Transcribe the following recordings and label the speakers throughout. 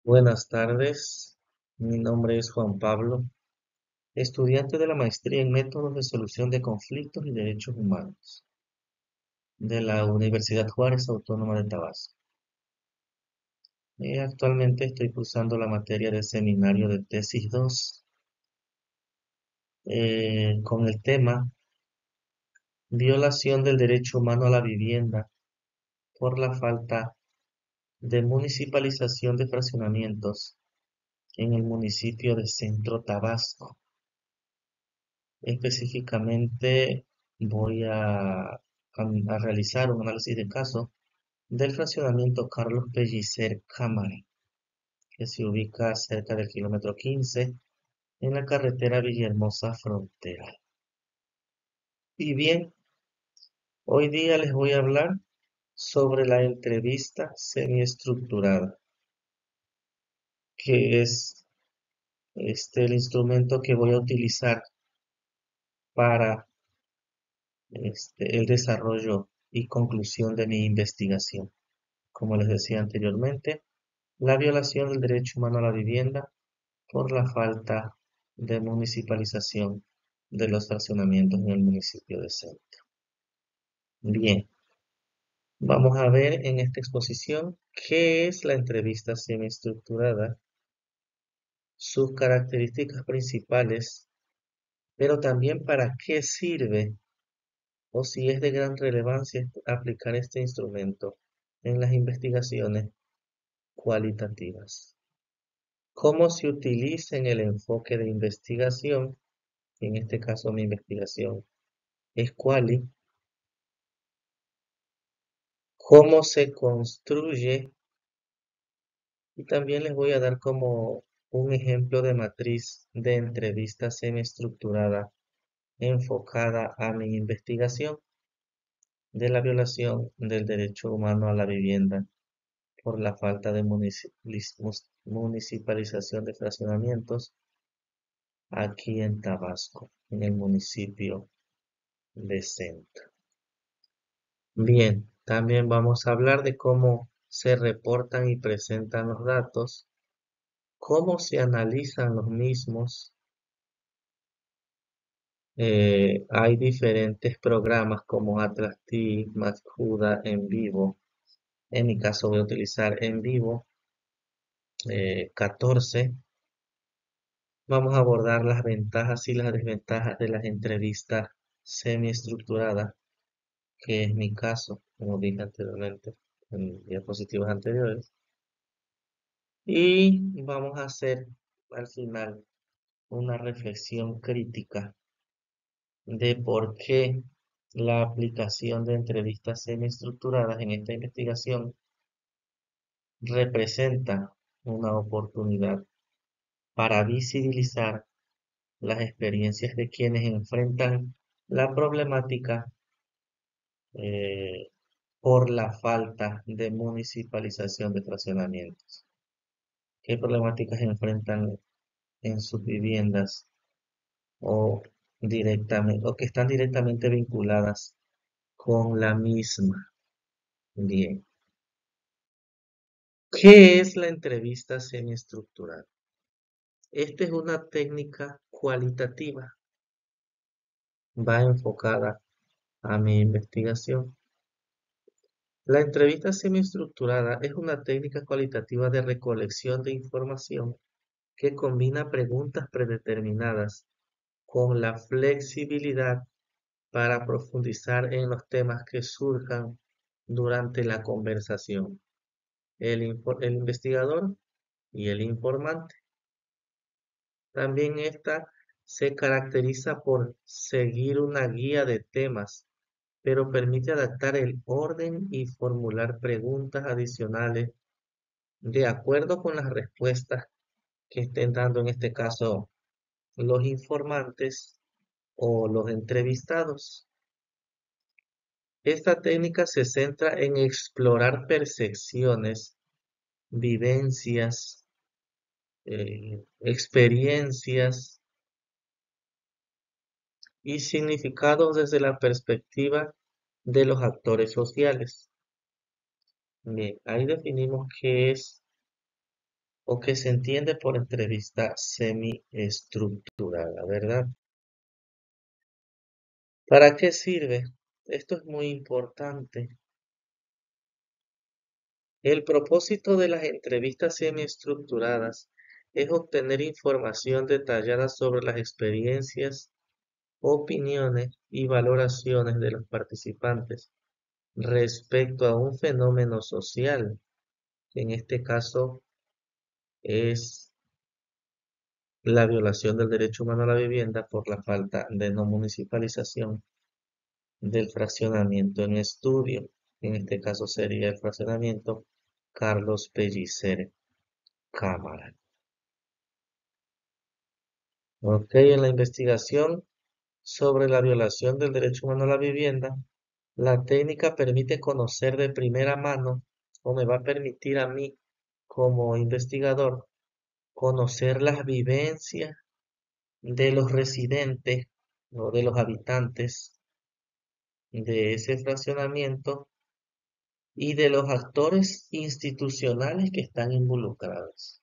Speaker 1: Buenas tardes, mi nombre es Juan Pablo, estudiante de la maestría en métodos de solución de conflictos y derechos humanos de la Universidad Juárez Autónoma de Tabasco. Actualmente estoy cursando la materia de seminario de tesis 2 con el tema violación del derecho humano a la vivienda por la falta de municipalización de fraccionamientos en el municipio de Centro Tabasco. Específicamente voy a realizar un análisis de caso del fraccionamiento Carlos Pellicer Cámara, que se ubica cerca del kilómetro 15 en la carretera Villahermosa Frontera. Y bien, hoy día les voy a hablar sobre la entrevista semiestructurada, que es el instrumento que voy a utilizar para el desarrollo y conclusión de mi investigación. Como les decía anteriormente, la violación del derecho humano a la vivienda por la falta de municipalización de los fraccionamientos en el municipio de Centro. Bien, vamos a ver en esta exposición qué es la entrevista semiestructurada, sus características principales, pero también para qué sirve o si es de gran relevancia aplicar este instrumento en las investigaciones cualitativas. Cómo se utiliza en el enfoque de investigación, en este caso mi investigación es quali, cómo se construye y también les voy a dar como un ejemplo de matriz de entrevista semiestructurada enfocada a mi investigación de la violación del derecho humano a la vivienda por la falta de municipalización de fraccionamientos aquí en Tabasco, en el municipio de Centro. Bien, también vamos a hablar de cómo se reportan y presentan los datos, cómo se analizan los mismos. Hay diferentes programas como Atractive, Matcuda, En Vivo. En mi caso voy a utilizar En Vivo 14. Vamos a abordar las ventajas y las desventajas de las entrevistas semiestructuradas, que es mi caso, como dije anteriormente en diapositivas anteriores. Y vamos a hacer al final una reflexión crítica de por qué la aplicación de entrevistas semiestructuradas en esta investigación representa una oportunidad para visibilizar las experiencias de quienes enfrentan la problemática eh, por la falta de municipalización de fraccionamientos. ¿Qué problemáticas enfrentan en sus viviendas o directamente o que están directamente vinculadas con la misma? Bien, ¿qué es la entrevista semiestructurada? Esta es una técnica cualitativa, va enfocada a mi investigación. La entrevista semiestructurada es una técnica cualitativa de recolección de información que combina preguntas predeterminadas con la flexibilidad para profundizar en los temas que surjan durante la conversación. El investigador y el informante. También esta se caracteriza por seguir una guía de temas, pero permite adaptar el orden y formular preguntas adicionales de acuerdo con las respuestas que estén dando en este caso los informantes o los entrevistados. Esta técnica se centra en explorar percepciones, vivencias, experiencias y significados desde la perspectiva de los actores sociales. Bien, ahí definimos qué es o que se entiende por entrevista semiestructurada, ¿verdad? ¿Para qué sirve? Esto es muy importante. El propósito de las entrevistas semiestructuradas es obtener información detallada sobre las experiencias, opiniones y valoraciones de los participantes respecto a un fenómeno social, que en este caso es la violación del derecho humano a la vivienda por la falta de no municipalización del fraccionamiento en estudio. En este caso sería el fraccionamiento Carlos Pellicer Cámara. Ok, en la investigación sobre la violación del derecho humano a la vivienda, la técnica permite conocer de primera mano, o me va a permitir a mí como investigador, conocer las vivencias de los residentes o de los habitantes de ese fraccionamiento y de los actores institucionales que están involucrados.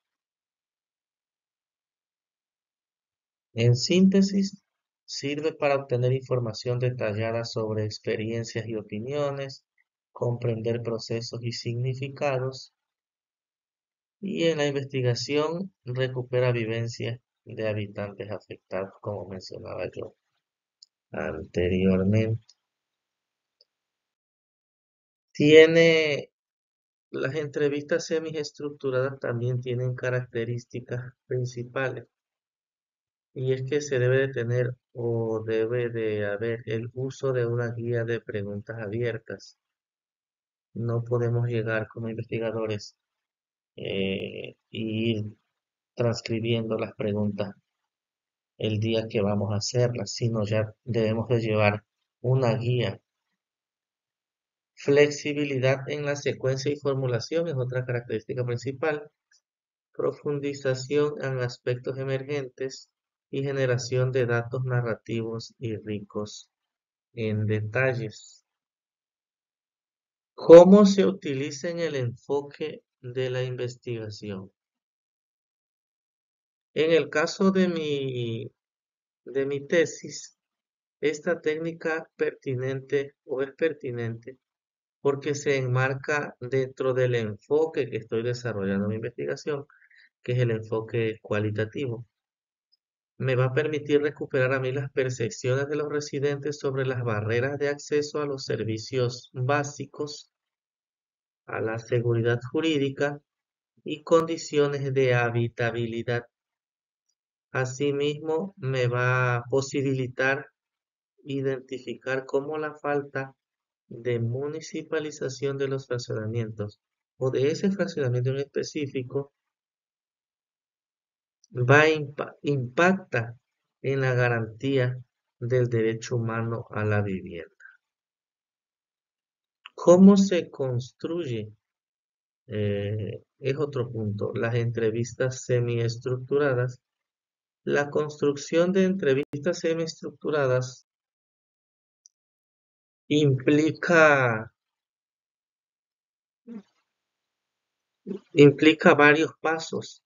Speaker 1: En síntesis, sirve para obtener información detallada sobre experiencias y opiniones, comprender procesos y significados, y en la investigación recupera vivencias de habitantes afectados, como mencionaba yo anteriormente. Tiene Las entrevistas semiestructuradas también tienen características principales, y es que se debe de tener o debe de haber el uso de una guía de preguntas abiertas. No podemos llegar como investigadores y ir transcribiendo las preguntas el día que vamos a hacerlas, sino ya debemos de llevar una guía. Flexibilidad en la secuencia y formulación es otra característica principal. Profundización en aspectos emergentes y generación de datos narrativos y ricos en detalles. ¿Cómo se utiliza en el enfoque de la investigación? En el caso de mi tesis, esta técnica pertinente o es pertinente porque se enmarca dentro del enfoque que estoy desarrollando mi investigación, que es el enfoque cualitativo. Me va a permitir recuperar a mí las percepciones de los residentes sobre las barreras de acceso a los servicios básicos, a la seguridad jurídica y condiciones de habitabilidad. Asimismo, me va a posibilitar identificar cómo la falta de municipalización de los fraccionamientos o de ese fraccionamiento en específico impacta en la garantía del derecho humano a la vivienda. ¿Cómo se construye? Es otro punto. Las entrevistas semiestructuradas. La construcción de entrevistas semiestructuradas implica, implica varios pasos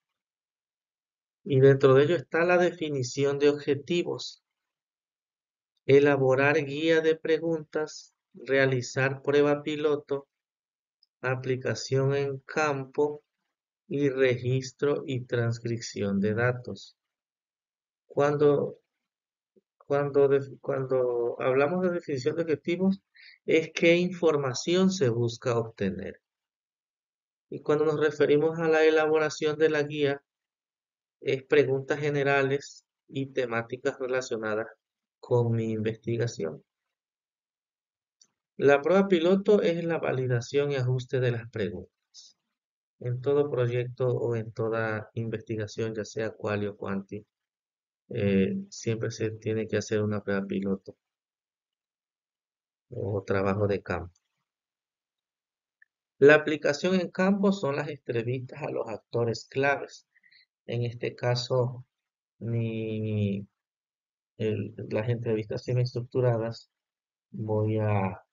Speaker 1: y dentro de ello está la definición de objetivos, elaborar guía de preguntas, realizar prueba piloto, aplicación en campo y registro y transcripción de datos. Cuando, cuando hablamos de definición de objetivos, es qué información se busca obtener. Y cuando nos referimos a la elaboración de la guía, es preguntas generales y temáticas relacionadas con mi investigación. La prueba piloto es la validación y ajuste de las preguntas. En todo proyecto o en toda investigación, ya sea quali o quanti, siempre se tiene que hacer una prueba piloto o trabajo de campo. La aplicación en campo son las entrevistas a los actores claves. En este caso, las entrevistas semiestructuradas voy a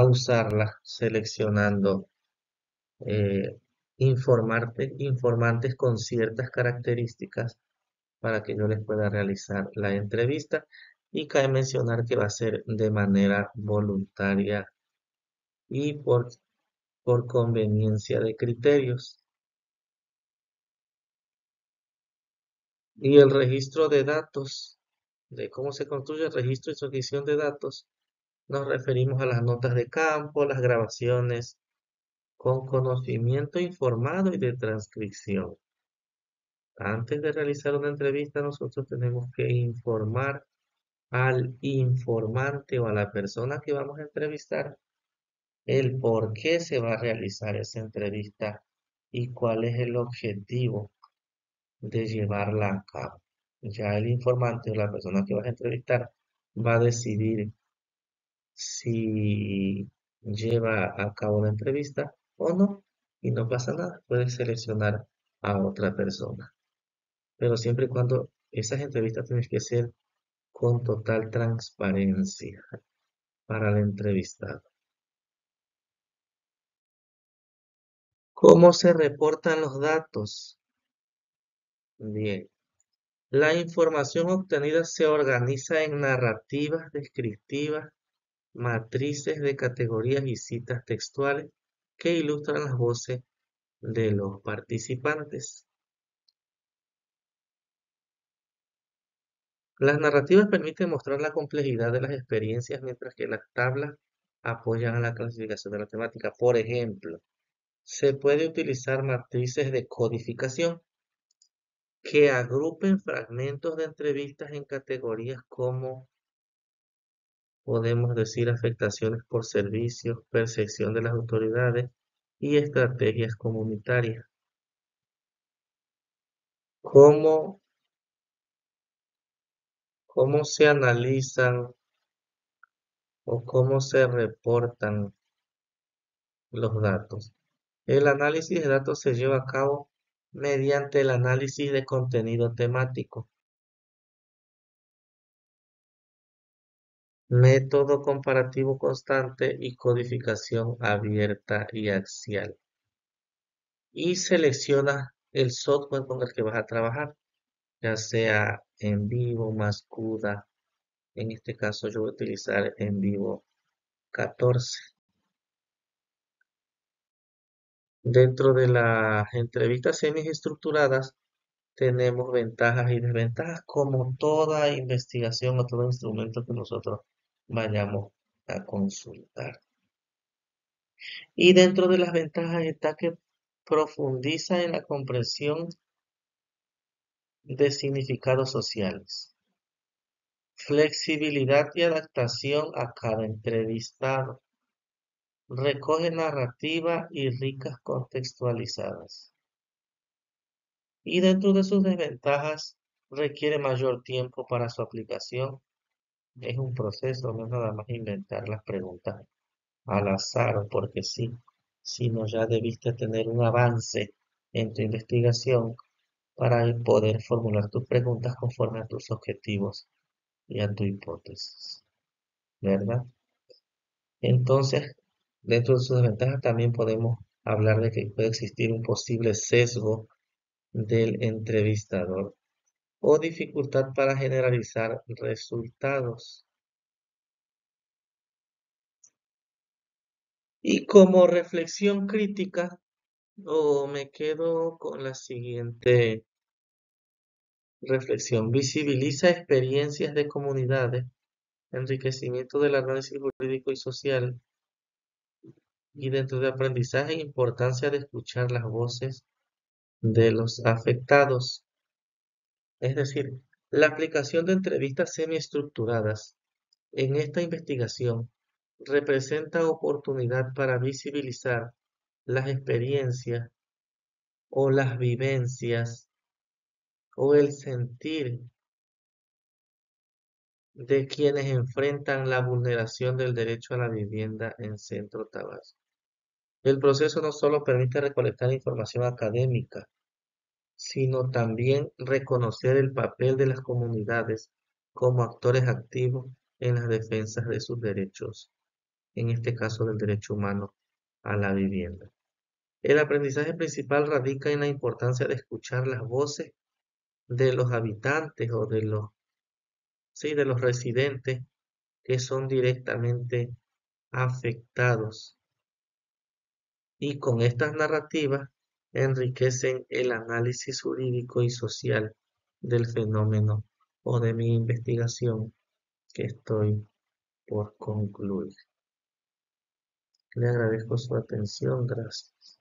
Speaker 1: usarlas seleccionando informantes con ciertas características para que yo les pueda realizar la entrevista. Y cabe mencionar que va a ser de manera voluntaria y por conveniencia de criterios. Y el registro de datos, de cómo se construye el registro y transmisión de datos, nos referimos a las notas de campo, las grabaciones con conocimiento informado y de transcripción. Antes de realizar una entrevista, nosotros tenemos que informar al informante o a la persona que vamos a entrevistar el por qué se va a realizar esa entrevista y cuál es el objetivo de llevarla a cabo. Ya el informante o la persona que vas a entrevistar va a decidir si lleva a cabo la entrevista o no, y no pasa nada, puedes seleccionar a otra persona. Pero siempre y cuando esas entrevistas tienen que ser con total transparencia para el entrevistado. ¿Cómo se reportan los datos? Bien, la información obtenida se organiza en narrativas descriptivas, matrices de categorías y citas textuales que ilustran las voces de los participantes. Las narrativas permiten mostrar la complejidad de las experiencias, mientras que las tablas apoyan a la clasificación de la temática. Por ejemplo, se puede utilizar matrices de codificación que agrupen fragmentos de entrevistas en categorías como, podemos decir, afectaciones por servicios, percepción de las autoridades y estrategias comunitarias. ¿Cómo, cómo se analizan o cómo se reportan los datos? El análisis de datos se lleva a cabo mediante el análisis de contenido temático, método comparativo constante y codificación abierta y axial. Y seleccionas el software con el que vas a trabajar, ya sea en vivo, Mascuda. En este caso yo voy a utilizar en vivo 14. Dentro de las entrevistas semiestructuradas tenemos ventajas y desventajas como toda investigación o todo instrumento que nosotros vayamos a consultar. Y dentro de las ventajas está que profundiza en la comprensión de significados sociales, flexibilidad y adaptación a cada entrevistado, recoge narrativa y ricas contextualizadas. Y dentro de sus desventajas, requiere mayor tiempo para su aplicación. Es un proceso, no es nada más inventar las preguntas al azar o porque sí, sino ya debiste tener un avance en tu investigación para poder formular tus preguntas conforme a tus objetivos y a tu hipótesis, ¿verdad? Entonces, dentro de sus desventajas también podemos hablar de que puede existir un posible sesgo del entrevistador o dificultad para generalizar resultados. Y como reflexión crítica, o me quedo con la siguiente reflexión: visibiliza experiencias de comunidades, enriquecimiento del análisis jurídico y social, y dentro de aprendizaje, importancia de escuchar las voces de los afectados. Es decir, la aplicación de entrevistas semiestructuradas en esta investigación representa oportunidad para visibilizar las experiencias o las vivencias o el sentir de quienes enfrentan la vulneración del derecho a la vivienda en Centro Tabasco. El proceso no solo permite recolectar información académica, sino también reconocer el papel de las comunidades como actores activos en las defensas de sus derechos, en este caso del derecho humano a la vivienda. El aprendizaje principal radica en la importancia de escuchar las voces de los habitantes o sí, de los residentes que son directamente afectados. Y con estas narrativas enriquecen el análisis jurídico y social del fenómeno o de mi investigación que estoy por concluir. Le agradezco su atención, gracias.